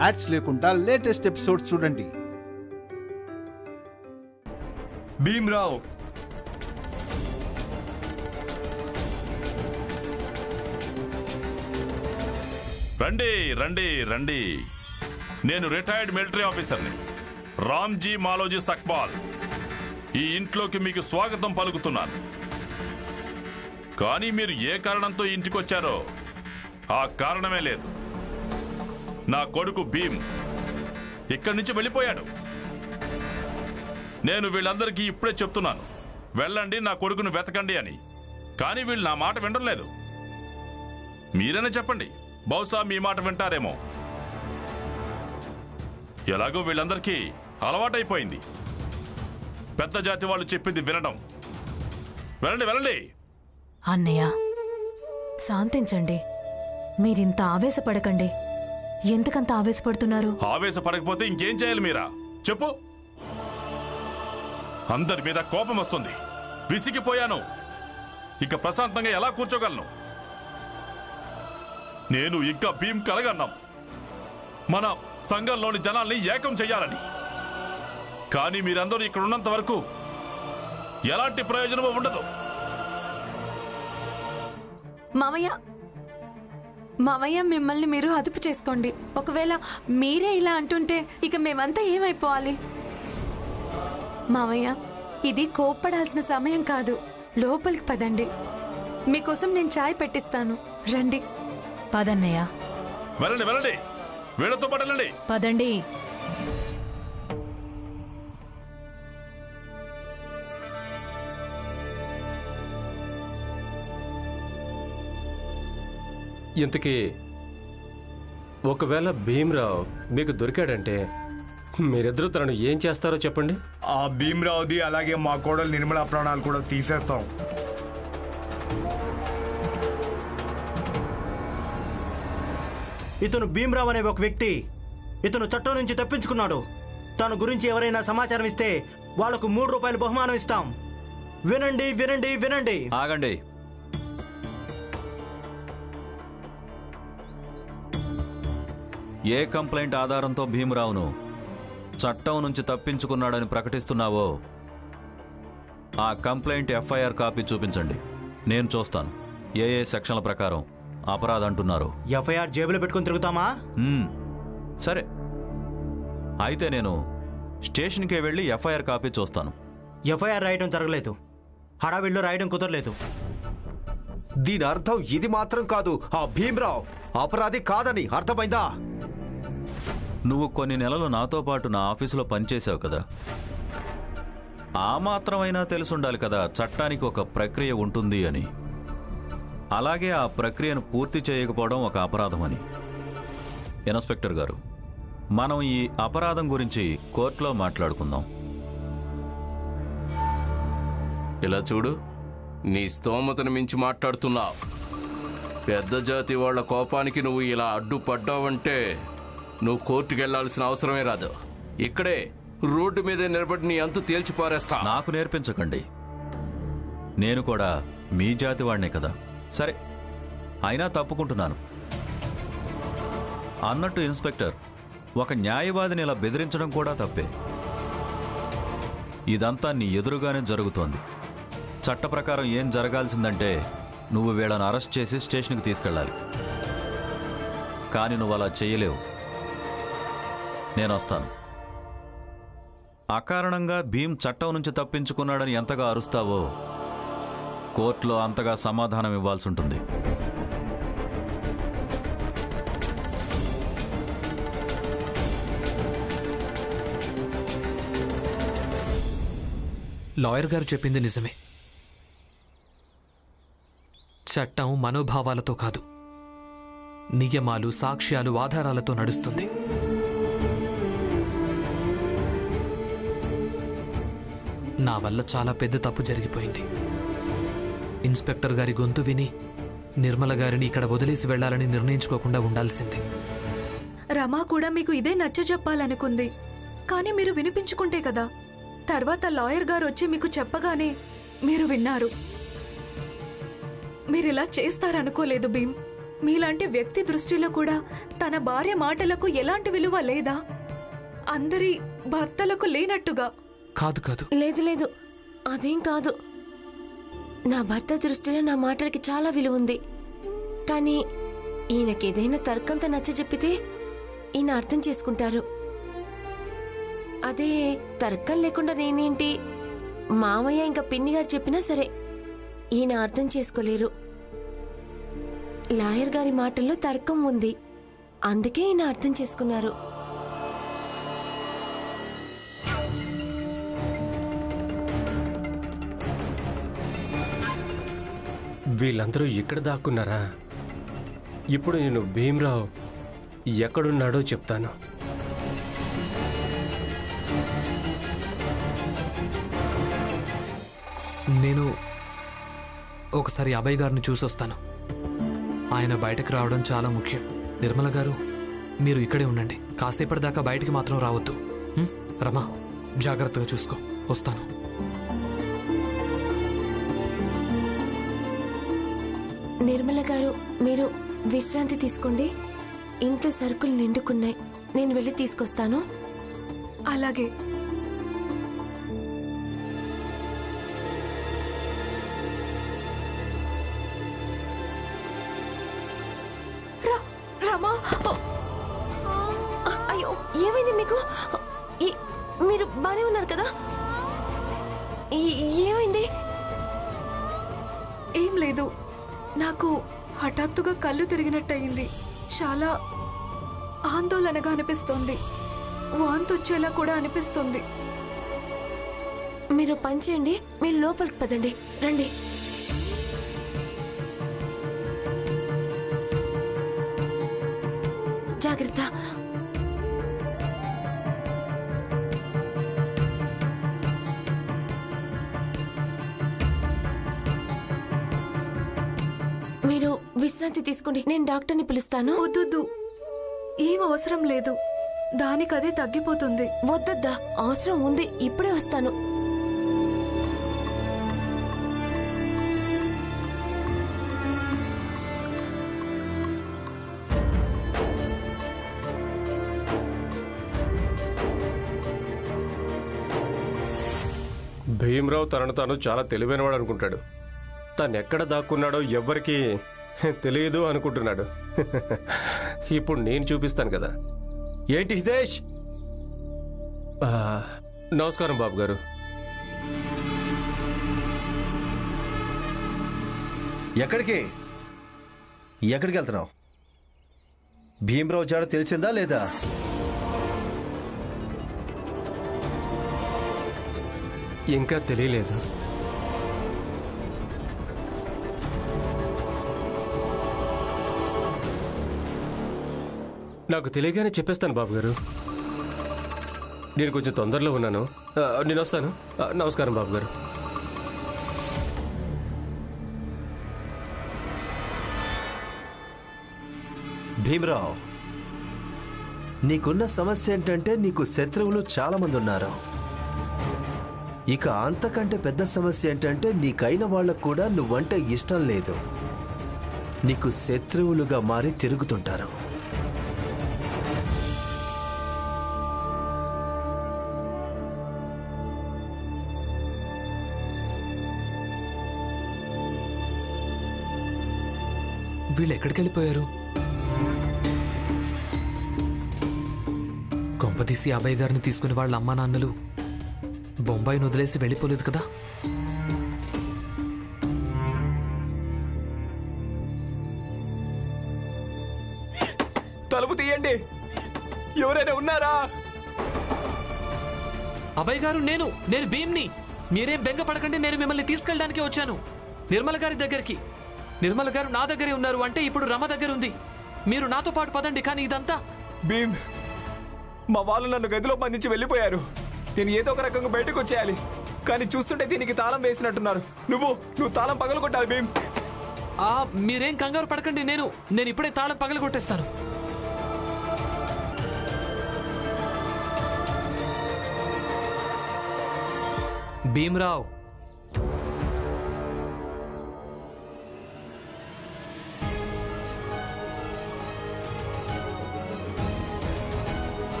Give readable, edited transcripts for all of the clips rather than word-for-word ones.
Ads లేకుండా latest episode చూడండి. భీమ్రావ్, రండి రండి రండి. నేను రిటైర్డ్ మిలిటరీ ఆఫీసర్ని, రామ్జీ మాలోజీ సక్పాల్. ఈ ఇంట్లోకి మీకు స్వాగతం పలుకుతున్నాను. కానీ మీరు ఏ కారణంతో ఇంటికొచ్చారో ఆ కారణమే లేదు. నా కొడుకు భీమ్ ఇక్కడి నుంచి వెళ్ళిపోయాడు. నేను వీళ్ళందరికీ ఇప్పుడే చెప్తున్నాను, వెళ్ళండి నా కొడుకును వెతకండి అని. కానీ వీళ్ళు నా మాట వినడం లేదు. మీరైనా చెప్పండి, బహుశా మీ మాట వింటారేమో. ఎలాగో వీళ్ళందరికీ అలవాటైపోయింది పెద్ద జాతి వాళ్ళు చెప్పింది వినడం. వెళ్ళండి వెళ్ళండి. అన్నయ్య, శాంతించండి. మీరింత ఆవేశపడకండి. ఎందుకంత ఆవేశపడుతున్నారు? ఆవేశపడకపోతే ఇంకేం చేయాలి మీరా చెప్పు. అందరి మీద కోపం వస్తుంది. విసిగిపోయాను. ఇక ప్రశాంతంగా ఎలా కూర్చోగలను? నేను ఇంకా భీమ్ కలగన్నాం మన సంఘంలోని జనాల్ని ఏకం చెయ్యాలని. కానీ మీరందరూ ఇక్కడ ఉన్నంత వరకు ఎలాంటి ప్రయోజనమూ ఉండదు. మామయ్య, మిమ్మల్ని మీరు అదుపు చేసుకోండి. ఒకవేళ మీరే ఇలా అంటుంటే ఇక మేమంతా ఏమైపోవాలి? మామయ్య, ఇది కోప్పడాల్సిన సమయం కాదు. లోపలికి పదండి. మీకోసం నేను చాయ్ పెట్టిస్తాను. రండి. పదన్నయ్య. వెళ్ళండి వెళ్ళండి. వీళ్ళతో పాటు వెళ్ళండి. పదండి. ఇంతకీ ఒకవేళ భీమ్రావ్ మీకు దొరికాడంటే మీరిద్దరూ తనను ఏం చేస్తారో చెప్పండి. ఆ భీమ్రావ్ది అలాగే మా కోడలు నిర్మలా ప్రాణాలు కూడా తీసేస్తాం. ఇతను భీమ్రావ్ అనే ఒక వ్యక్తి. ఇతను చట్టం నుంచి తప్పించుకున్నాడు. తన గురించి ఎవరైనా సమాచారం ఇస్తే వాళ్లకు 3 రూపాయలు బహుమానం ఇస్తాం. వినండి వినండి వినండి. ఆగండి. ఏ కంప్లైంట్ ఆధారంతో భీమ్రావును చట్టం నుంచి తప్పించుకున్నాడని ప్రకటిస్తున్నావో ఆ కంప్లైంట్ ఎఫ్ఐఆర్ కాపీ చూపించండి. నేను చూస్తాను ఏ ఏ సెక్షన్ల ప్రకారం అపరాధం అంటున్నారు. ఎఫ్ఐఆర్ జేబులో పెట్టుకుని తిరుగుతామా? సరే, అయితే నేను స్టేషన్కే వెళ్ళి ఎఫ్ఐఆర్ కాపీ చూస్తాను. ఎఫ్ఐఆర్ రాయడం జరగలేదు. హడావిడిలో రాయడం కుదరలేదు. దీని అర్థం ఇది మాత్రం కాదు, ఆ భీమ్రావ్ అపరాధి కాదని అర్థమైందా? నువ్వు కొన్ని నెలలు నాతో పాటు నా ఆఫీసులో పనిచేసావు కదా, ఆ మాత్రమైనా తెలుసుండాలి కదా చట్టానికి ఒక ప్రక్రియ ఉంటుంది అని. అలాగే ఆ ప్రక్రియను పూర్తి చేయకపోవడం ఒక అపరాధం అని. ఇన్స్పెక్టర్ గారు, మనం ఈ అపరాధం గురించి కోర్టులో మాట్లాడుకుందాం. ఇలా చూడు, నీ స్తోమతను మించి మాట్లాడుతున్నావు. పెద్ద జాతి వాళ్ల కోపానికి నువ్వు ఇలా అడ్డుపడ్డావంటే నువ్వు కోర్టుకు వెళ్లాల్సిన అవసరమే రాదు. ఇక్కడే రోడ్డు మీదే నిలబడి నీ అంతు తేల్చిపారేస్తా. నాకు నేర్పించకండి. నేను కూడా మీ జాతి వాడినే కదా. సరే, అయినా తప్పుకుంటున్నాను. అన్నట్టు ఇన్స్పెక్టర్, ఒక న్యాయవాదిని ఇలా బెదిరించడం కూడా తప్పే. ఇదంతా నీ ఎదురుగానే జరుగుతోంది. చట్ట ప్రకారం ఏం జరగాల్సిందంటే నువ్వు వీళ్ళని అరెస్ట్ చేసి స్టేషన్కి తీసుకెళ్ళాలి. కానీ నువ్వు అలా చేయలేవు. నేను వస్తాను. అకారణంగా భీమ్ చట్టం నుంచి తప్పించుకున్నాడని ఎంతగా అరుస్తావో కోర్టులో అంతగా సమాధానం ఇవ్వాల్సి ఉంటుంది. లాయర్ గారు చెప్పింది నిజమే. చట్టం మనోభావాలతో కాదు, నియమాలు, సాక్ష్యాలు, ఆధారాలతో నడుస్తుంది. నా వల్ల చాలా పెద్ద తప్పు జరిగిపోయింది. ఇన్స్పెక్టర్ గారి గొంతు విని నిర్మల గారిని ఇక్కడ వదిలేసి వెళ్లాలని నిర్ణయించుకోకుండా ఉండాల్సింది. రమా కూడా మీకు ఇదే నచ్చజెప్పాలనుకుంది, కానీ మీరు వినిపించుకుంటే కదా. తర్వాత లాయర్ గారు వచ్చి మీకు చెప్పగానే మీరు విన్నారు. మీరిలా చేస్తారనుకోలేదు భీమ్. మీలాంటి వ్యక్తి దృష్టిలో కూడా తన భార్య మాటలకు ఎలాంటి విలువ లేదా? అందరి భర్తలకు లేనట్టుగా. కాదు కాదు, లేదు లేదు, అదేం కాదు. నా భర్త దృష్టిలో నా మాటలకి చాలా విలువ ఉంది. కానీ ఈయనకేదైనా తర్కంతో నచ్చజెప్పితే ఈయన అర్థం చేసుకుంటారు. అదే తర్కం లేకుండా నేనేంటి, మామయ్య ఇంకా పిన్ని గారు చెప్పినా సరే ఈయన అర్థం చేసుకోలేరు. లాయర్ గారి మాటల్లో తర్కం ఉంది, అందుకే ఈయన అర్థం చేసుకున్నారు. వీళ్ళందరూ ఇక్కడ దాక్కున్నారా? ఇప్పుడు నేను భీమ్రావ్ ఎక్కడున్నాడో చెప్తాను. నేను ఒకసారి అభయ్ గారిని చూసొస్తాను. ఆయన బయటకు రావడం చాలా ముఖ్యం. నిర్మల గారు, మీరు ఇక్కడే ఉండండి. కాసేపటిదాకా బయటికి మాత్రం రావద్దు. రమా, జాగ్రత్తగా చూసుకో. వస్తాను. నిర్మల గారు, మీరు విశ్రాంతి తీసుకోండి. ఇంట్లో సరుకులు నిండుకున్నాయి, నేను వెళ్ళి తీసుకొస్తాను. అలాగే. రమా, అయ్యో, ఏమైంది మీకు? మీరు బానే ఉన్నారు కదా? ఏమైంది? ఏం లేదు, నాకు హఠాత్తుగా కళ్ళు తిరిగినట్టయింది. చాలా ఆందోళనగా అనిపిస్తోంది. వాంతి వచ్చేలా కూడా అనిపిస్తుంది. మీరు పని చేయండి, మీరు లోపలికి పదండి. రండి. జాగ్రత్త. మీరు విశ్రాంతి తీసుకోండి, నేను డాక్టర్ని పిలుస్తాను. వద్దొద్దు, ఏం అవసరం లేదు, దానికదే తగ్గిపోతుంది. వద్దొద్దా, అవసరం ఉంది, ఇప్పుడే వస్తాను. భీమ్రావ్ తనను తాను చాలా తెలివైనవాడు అనుకుంటాడు. తను ఎక్కడ దాక్కున్నాడో ఎవ్వరికీ తెలియదు అనుకుంటున్నాడు. ఇప్పుడు నేను చూపిస్తాను కదా. ఏంటి హితేష్? నమస్కారం బాబు గారు. ఎక్కడికి వెళ్తున్నావు? భీమ్రావ్ జాడ తెలిసిందా లేదా? ఇంకా తెలియలేదు. నాకు తెలియగానే చెప్పేస్తాను బాబు గారు. నేను కొంచెం తొందరలో ఉన్నాను. నేను వస్తాను. నమస్కారం బాబు గారు. భీమ్రావ్, నీకున్న సమస్య ఏంటంటే నీకు శత్రువులు చాలా మంది ఉన్నారు. ఇక అంతకంటే పెద్ద సమస్య ఏంటంటే నీకైన వాళ్ళకు కూడా నువ్వంటే ఇష్టం లేదు. నీకు శత్రువులుగా మారి తిరుగుతుంటారు. వీళ్ళు ఎక్కడికి వెళ్ళిపోయారు? కొంపదీసి అభయ్ గారిని తీసుకుని వాళ్ళ అమ్మా నాన్నలు బొంబాయిని వదిలేసి వెళ్ళిపోలేదు కదా? తలుపు తీయండి, ఎవరైనా ఉన్నారా? అభయ్ గారు, నేను భీమ్ని. మీరేం బెంగ పడకండి, నేను మిమ్మల్ని తీసుకెళ్ళడానికి వచ్చాను నిర్మల గారి దగ్గరికి. నిర్మల గారు నా దగ్గరే ఉన్నారు అంటే ఇప్పుడు రమ దగ్గర ఉంది. మీరు నాతో పాటు పదండి. కానీ ఇదంతా భీమ్, మా వాళ్ళు నన్ను గదిలో బంధించి వెళ్ళిపోయారు. నేను ఏదో ఒక రకంగా బయటకు వచ్చేయాలి, కానీ చూస్తుంటే దీనికి తాళం వేసినట్టున్నారు. నువ్వు తాళం పగలగొట్టాలి భీమ్. మీరేం కంగారు పడకండి, నేను ఇప్పుడే తాళం పగలగొట్టేస్తాను. భీమ్రావ్,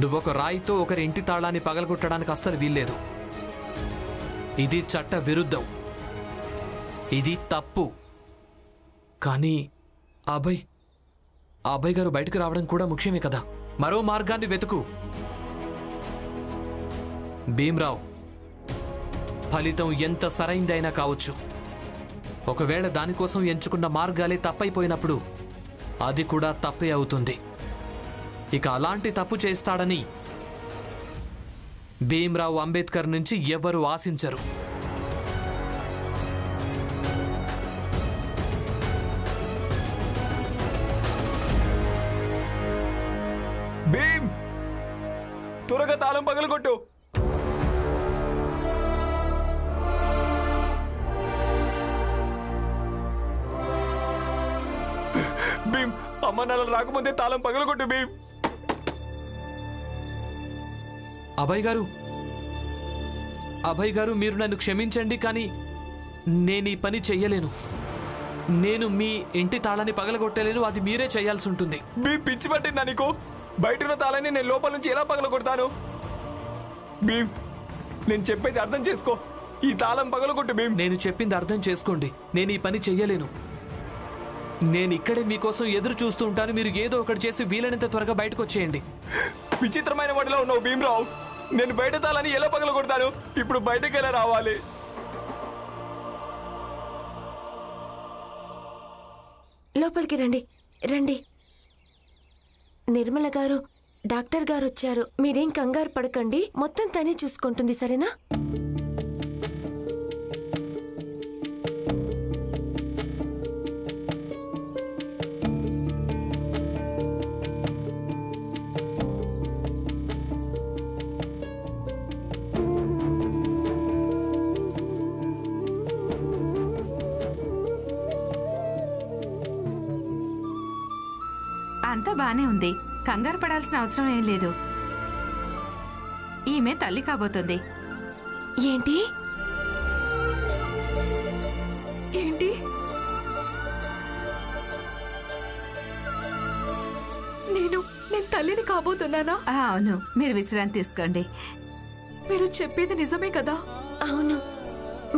నువ్వొక రాయితో ఒకరి ఇంటి తాళాన్ని పగలగొట్టడానికి అస్సలు వీల్లేదు. ఇది చట్ట విరుద్ధం, ఇది తప్పు. కానీ అభయ్ గారు బయటకు రావడం కూడా ముఖ్యమే కదా. మరో మార్గాన్ని వెతుకు. భీమ్రావ్, ఫలితం ఎంత సరైందైనా కావచ్చు. ఒకవేళ దానికోసం ఎంచుకున్న మార్గాలే తప్పైపోయినప్పుడు అది కూడా తప్పే అవుతుంది. ఇక అలాంటి తప్పు చేస్తాడని భీమ్రావ్ అంబేద్కర్ నుంచి ఎవరు ఆశించరు. భీమ్, త్వరగా తాళం పగలగొట్టు. భీమ్, అమ్మ నాన్న రాకముందే తాళం పగలగొట్టు భీమ్. అభయ్ గారు మీరు నన్ను క్షమించండి, కానీ నేను ఈ పని చెయ్యలేను. నేను మీ ఇంటి తాళాన్ని పగలగొట్టలేను, అది మీరే చేయాల్సి ఉంటుంది. భీమ్, పిచ్చి పట్టిందా నీకు? బయటన్న తాళాన్ని నేను లోపల నుంచి ఎలా పగలగొడతాను? భీమ్, నేను చెప్పేది అర్థం చేసుకో. ఈ తాళం పగలగొట్టు భీమ్. నేను చెప్పింది అర్థం చేసుకోండి. నేను ఈ పని చెయ్యలేను. నేను ఇక్కడే మీకోసం ఎదురు చూస్తూ ఉంటాను. మీరు ఏదో ఒకటి చేసి వీలైనంత త్వరగా బయటకు వచ్చేయండి. విచిత్రమైన వాడిలో ఉన్నావు భీమ్రావ్. నేను బయట తాళాన్ని ఎలా పగలగొడతాను? ఇప్పుడు బయటకు ఎలా రావాలి? లోపలికి రండి, రండి. నిర్మల గారు, డాక్టర్ గారు వచ్చారు. మీరేం కంగారు పడకండి, మొత్తం తనే చూసుకుంటుంది, సరేనా? అంతా బానే ఉంది, కంగారు పడాల్సిన అవసరం ఏం లేదు. ఈమె తల్లి కాబోతుంది. ఏంటి ఏంటి? నేను తల్లిని కాబోతున్నానా? అవును, మీరు విశ్రాంతి తీసుకోండి. మీరు చెప్పేది నిజమే కదా? అవును,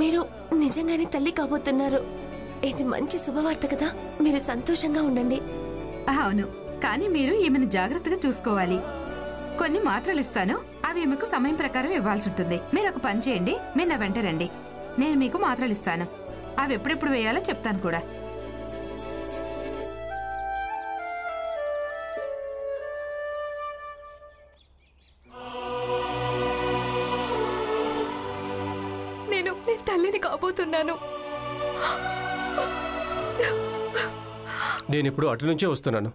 మీరు నిజంగానే తల్లి కాబోతున్నారు. ఇది మంచి శుభవార్త కదా. మీరు సంతోషంగా ఉండండి. అవును, కానీ మీరు ఈమెను జాగ్రత్తగా చూసుకోవాలి. కొన్ని మాత్రలు ఇస్తాను, అవి ఈమెకు సమయం ప్రకారం ఇవ్వాల్సి ఉంటుంది. మీరు ఒక పని చేయండి, మీరు నా వెంట రండి. నేను మీకు మాత్రలు ఇస్తాను, అవి ఎప్పుడెప్పుడు వేయాలో చెప్తాను కూడా. నేను తల్లిని కాబోతున్నాను. నేను ఇప్పుడు అటు నుంచే వస్తున్నాను.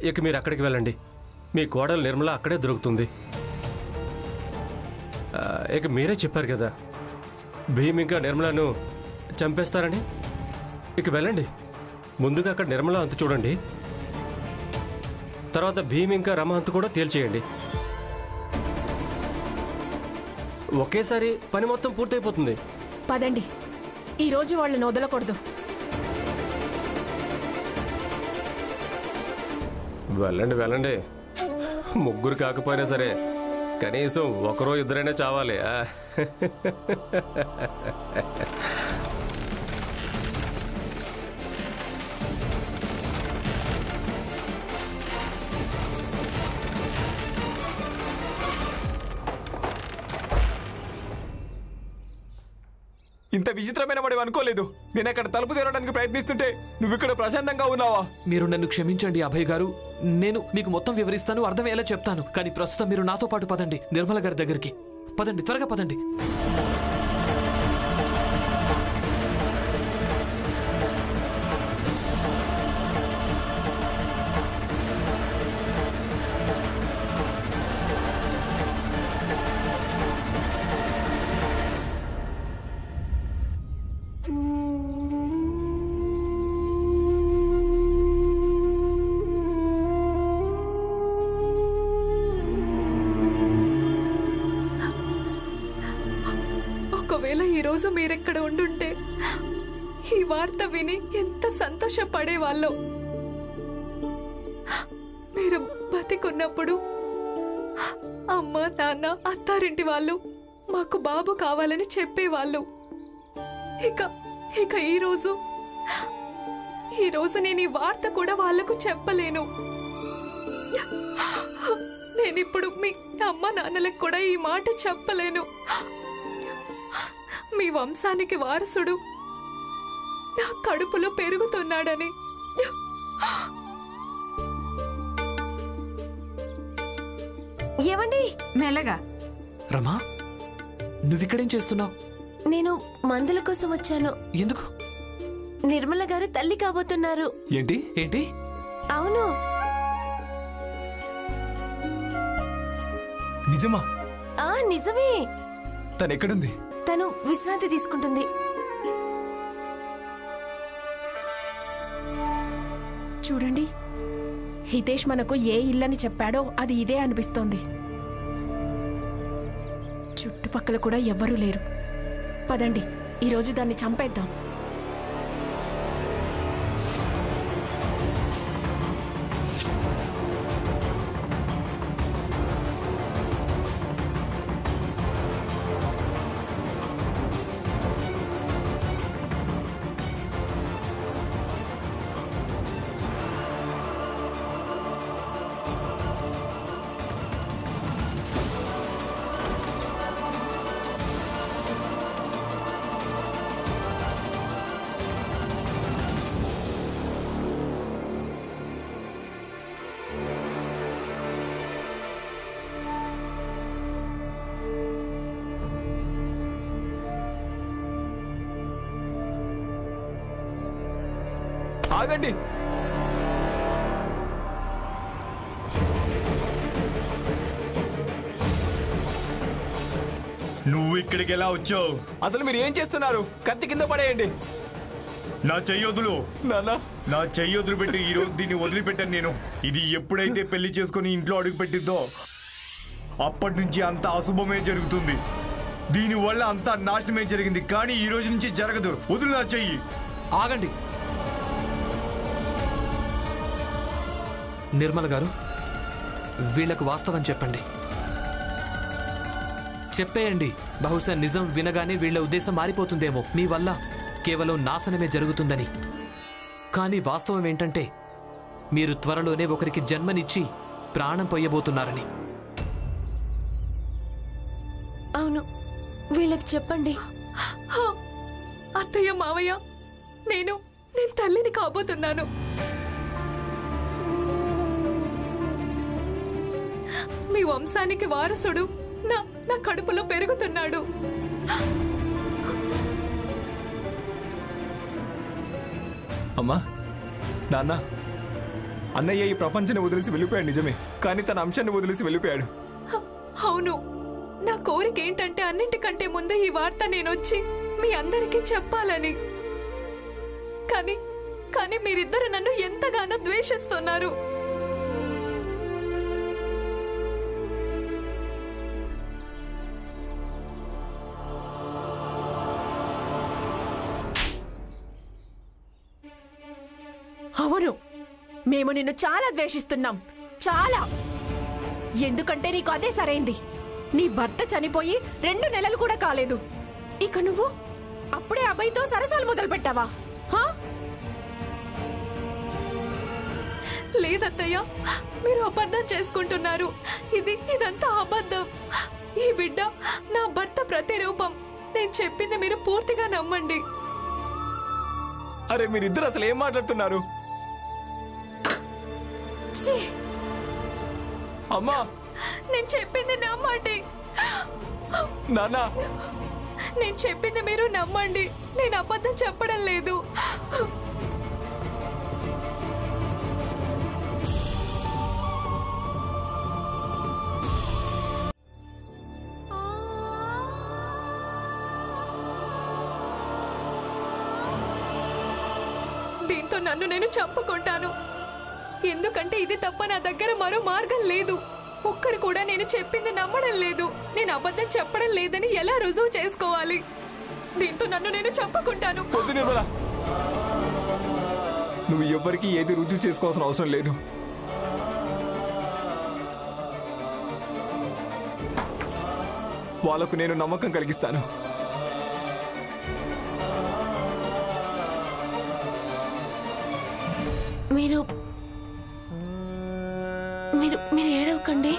ఇక మీరు అక్కడికి వెళ్ళండి. మీ కోడలు నిర్మల అక్కడే దొరుకుతుంది. ఇక మీరే చెప్పారు కదా భీమ్ ఇంకా నిర్మలను చంపేస్తారని. ఇక వెళ్ళండి, ముందుగా అక్కడ నిర్మల అంతు చూడండి, తర్వాత భీమ్ ఇంకా రమ అంతు కూడా తేల్చేయండి. ఒకేసారి పని మొత్తం పూర్తయిపోతుంది. పదండి, ఈరోజు వాళ్ళని వదలకూడదు. వెళ్ళండి వెళ్ళండి, ముగ్గురు కాకపోయినా సరే కనీసం ఒకరో ఇద్దరైనా చావాలి. ఇంత విచిత్రమైన వాడు అనుకోలేదు. నేను అక్కడ తలుపు తెరవడానికి ప్రయత్నిస్తుంటే నువ్వు ఇక్కడ ప్రశాంతంగా ఉన్నావా? మీరు నన్ను క్షమించండి అభయ్ గారు. నేను మీకు మొత్తం వివరిస్తాను, అర్థమయ్యేలా చెప్తాను. కానీ ప్రస్తుతం మీరు నాతో పాటు పదండి, నిర్మల గారి దగ్గరికి పదండి, త్వరగా పదండి. ఒకవేళ ఈరోజు మీరెక్కడ ఉండుంటే ఈ వార్త విని ఎంత సంతోషపడేవాళ్ళో. మీరు బతికున్నప్పుడు అమ్మ నాన్న అత్తారింటి వాళ్ళు మాకు బాబు కావాలని చెప్పేవాళ్ళు. ఇక ఇక ఈ రోజు నేను ఈ వార్త కూడా వాళ్లకు చెప్పలేను. నేనిప్పుడు మీ అమ్మ నాన్నలకు కూడా ఈ మాట చెప్పలేను. మీ వంశానికి వారసుడు నా కడుపులో పెరుగుతున్నాడని. ఏవండి మెల్లగా. రమా, నువ్విక్కడేం చేస్తున్నావు? నేను మందుల కోసం వచ్చాను. ఎందుకు? నిర్మల గారు తల్లి కాబోతున్నారు. ఏంటి ఏంటి? అవును. నిజమా? నిజమే. తను ఎక్కడుంది? తను విశ్రాంతి తీసుకుంటుంది. చూడండి, హితేష్ మనకు ఏ ఇల్లని చెప్పాడో అది ఇదే అనిపిస్తోంది. చుట్టుపక్కల కూడా ఎవ్వరూ లేరు. పదండి, ఈరోజు దాన్ని చంపేద్దాం. ఆగండి. నువ్వు ఇక్కడికి ఎలా వచ్చావు? అసలు మీరు ఏం చేస్తున్నారు? కత్తి కింద పడేయండి. నా చెయ్యొదులు. నా చెయ్యొదులు పెట్టి ఈ రోజు దీన్ని వదిలిపెట్టాను నేను. ఇది ఎప్పుడైతే పెళ్లి చేసుకుని ఇంట్లో అడుగు పెట్టిందో అప్పటి నుంచి అంత అశుభమే జరుగుతుంది. దీనివల్ల అంతా నాశనమే జరిగింది. కానీ ఈ రోజు నుంచి జరగదు. వదులు నా చెయ్యి. ఆగండి. నిర్మల గారు, వీళ్లకు వాస్తవం చెప్పండి. చెప్పేయండి. బహుశా నిజం వినగానే వీళ్ల ఉద్దేశం మారిపోతుందేమో. మీ వల్ల కేవలం నాశనమే జరుగుతుందని. కానీ వాస్తవం ఏంటంటే మీరు త్వరలోనే ఒకరికి జన్మనిచ్చి ప్రాణం పోయబోతున్నారని. అవును, వీళ్ళకి చెప్పండి. అత్తయ్య, మావయ్య, నేను తల్లిని కాబోతున్నాను. మీ వంశానికి వారసుడు నా కడుపులో పెరుగుతున్నాడు. అమ్మా, నాన్న, అన్నయ్య ఈ ప్రపంచాన్ని వదిలేసి వెళ్ళిపోయాడు నిజమే. కానీ తన అంశాన్ని వదిలేసి వెళ్ళిపోయాడు. అవును, నా కోరిక ఏంటంటే అన్నింటికంటే ముందు ఈ వార్త నేనొచ్చి మీ అందరికీ చెప్పాలని. కానీ మీరిద్దరు నన్ను ఎంతగానో ద్వేషిస్తున్నారు. అవును, మేము నిన్ను చాలా ద్వేషిస్తున్నాం. చాలా. ఎందుకంటే నీకు అదే సరైంది. నీ భర్త చనిపోయి 2 నెలలు కూడా కాలేదు. ఇక నువ్వు అప్పుడే అబ్బాయితో సరసాలు మొదలు పెట్టావా? లేదత్తయ్య, మీరు అబద్ధం చేసుకుంటున్నారు. ఇదంతా అబద్ధం. ఈ బిడ్డ నా భర్త ప్రతిరూపం. నేను చెప్పింది మీరు పూర్తిగా నమ్మండి. అరే, మీరిద్దరు అసలు ఏం మాట్లాడుతున్నారు? అమ్మా, నేను చెప్పింది నమ్మండి. నాన్న, నేను చెప్పింది మీరు నమ్మండి. నేను అబద్ధం చెప్పడం లేదు. దీంతో నన్ను నేను చంపుకుంటాను. ఎందుకంటే ఇది తప్ప నా దగ్గర మరో మార్గం లేదు. ఒక్కరు కూడా నేను చెప్పింది నమ్మడం లేదు. నేను అబద్ధం చెప్పడం లేదని ఎలా రుజువు చేసుకోవాలి? దీంతో నన్ను నేను చంపుకుంటాను. నువ్వు ఎవ్వరికి ఏది రుజువు చేసుకోవాల్సిన అవసరం లేదు. వాళ్ళకు నేను నమ్మకం కలిగిస్తాను. మీరు మీరు మీరు ఏడవకండి.